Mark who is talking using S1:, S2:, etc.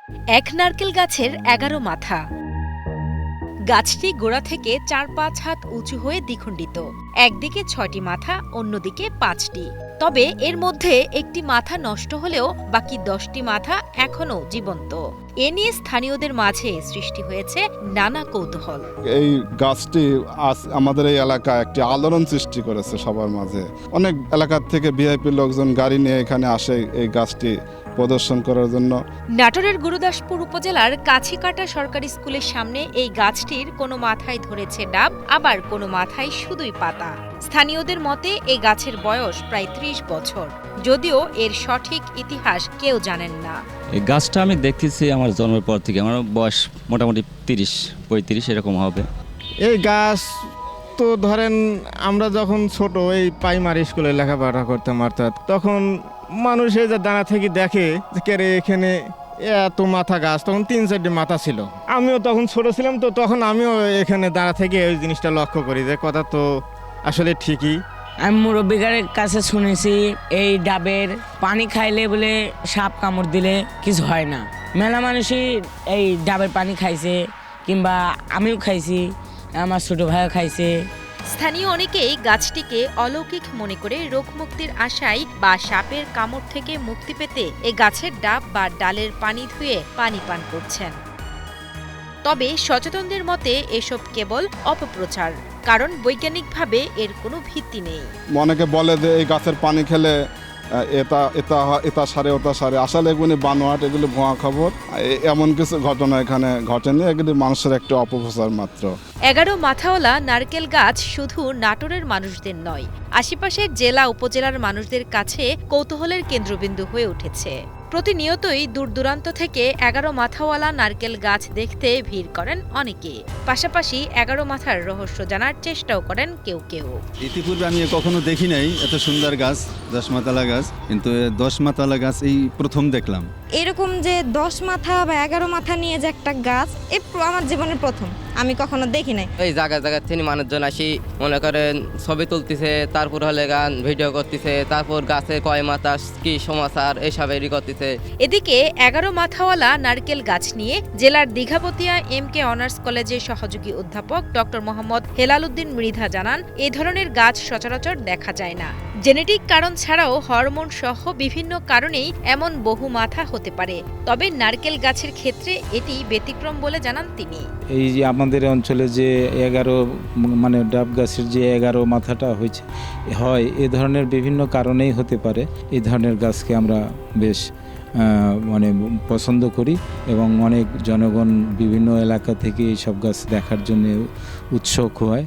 S1: এক নারকেল গাছের ১১ মাথা। গাছটি গোড়া থেকে ৪-৫ হাত উঁচু হয়ে দ্বিখণ্ডিত। একদিকে ৬টি মাথা, অন্যদিকে ৫টি। তবে এর মধ্যে একটি মাথা নষ্ট হলেও বাকি ১০টি মাথা এখনও জীবন্ত। এ নিয়ে স্থানীয়দের মাঝে সৃষ্টি হয়েছে নানা কৌতূহল।
S2: এই গাছটি আজ আমাদের এই এলাকায় একটি আলোড়ন সৃষ্টি করেছে সবার মাঝে। অনেক এলাকার থেকে ভিআইপি লোকজন গাড়ি নিয়ে এখানে আসে এই গাছটি প্রদর্শন করার জন্য।
S1: নাটোরের গুরুদাসপুর উপজেলার কাছিকাটা সরকারি স্কুলের সামনে এই গাছটির কোনো মাথায় ধরেছে ডাব, আবার কোনো মাথায় শুধুই পাতা। স্থানীয়দের মতে এই গাছের বয়স প্রায় ৩০ বছর, যদিও এর সঠিক ইতিহাস কেউ জানেন না।
S3: এই গাছটা আমি দেখতেছি আমার জন্মের পর থেকে। আমার বয়স মোটামুটি ৩০-৩৫ এরকম হবে।
S4: এই গাছ তো ধরেন আমরা যখন ছোট এই প্রাইমারি স্কুলে লেখাপড়া করতাম, অর্থাৎ তখন মানুষ এই যে দানা থেকে দেখে যে কেরে এখানে এত মাথা গাছ, তখন ৩-৪টি মাথা ছিল। আমিও তখন ছোট ছিলাম, তো তখন আমিও এখানে দাঁড়া থেকে ওই জিনিসটা লক্ষ্য করি যে কথা তো আসলে ঠিকই।
S5: আমি মুরব্বীদের কাছে শুনেছি এই ডাবের পানি খাইলে বলে সাপ কামড় দিলে কিছু হয় না। মেলা মানুষই এই ডাবের পানি খাইছে, কিংবা আমিও খাইছি, আমার ছোট ভাইও খাইছে।
S1: স্থানীয় অনেকেই গাছটিকে অলৌকিক মনে করে রোগমুক্তির আশায় বা সাপের কামড় থেকে মুক্তি পেতে এ গাছের ডাব বা ডালের পানি ধুয়ে পানি পান করছেন। তবে সচেতনদের মতে এসব কেবল অপপ্রচার, কারণ বৈজ্ঞানিকভাবে এর কোনো ভিত্তি নেই।
S2: অনেকে বলে যে এই গাছের পানি খেলে এটা সারে ওটা সারে। আসলে এগুলি বানোয়াট, এগুলি ভুয়া খবর। এমন কিছু ঘটনা এখানে ঘটেনি, এগুলি মানুষের একটা অপপ্রচার মাত্র।
S1: ১১ মাথাওয়ালা নারকেল গাছ শুধু নাটোরের মানুষদের নয়, আশেপাশের জেলা উপজেলার মানুষদের কাছে কৌতূহলের কেন্দ্রবিন্দু হয়ে উঠেছে। প্রতিনিয়তই দূর দূরান্ত থেকে ১১ মাথাওয়ালা নারকেল গাছ দেখতে ভিড় করেন অনেকে। পাশাপাশি ১১ মাথার রহস্য জানার চেষ্টাও করেন কেউ কেউ।
S6: ইতিপূর্বে আমি কখনো দেখি নাই এত সুন্দর গাছ, ১০ মাতালা গাছ, কিন্তু ১০ মাতালা গাছ এই প্রথম দেখলাম।
S7: এরকম যে ১০ মাথা বা ১১ মাথা নিয়ে যে একটা গাছ, আমার জীবনের প্রথম, আমি কখনো দেখি নাই।
S8: এই জায়গা থেকে মানুষজন আসি, মনে করেন ছবি তুলতেছে, তারপর হলে গান ভিডিও করতেছে, তারপর গাছে কয় মাথা কি সমাচার এসবেরই করতেছে।
S1: এদিকে ১১ মাথাওয়ালা নারকেল গাছ নিয়ে জেলার দীঘাপতিয়া MK অনার্স কলেজের সহযোগী অধ্যাপক ডক্টর মোহাম্মদ হেলাল উদ্দিন মৃধা জানান, এ ধরনের গাছ সচরাচর দেখা যায় না। জেনেটিক কারণ ছাড়াও হরমোন সহ বিভিন্ন কারণেই এমন বহু মাথা হতে পারে। তবে নারকেল গাছের ক্ষেত্রে এটি ব্যতিক্রম বলে জানান তিনি।
S9: এই যে আমাদের অঞ্চলে যে 11 মানে ডাব গাছের যে 11 মাথাটা হয়, এ ধরনের বিভিন্ন কারণেই হতে পারে। এই ধরনের গাছকে আমরা বেশ মানে পছন্দ করি, এবং অনেক জনগণ বিভিন্ন এলাকা থেকে এইসব গাছ দেখার জন্য উৎসুক হয়।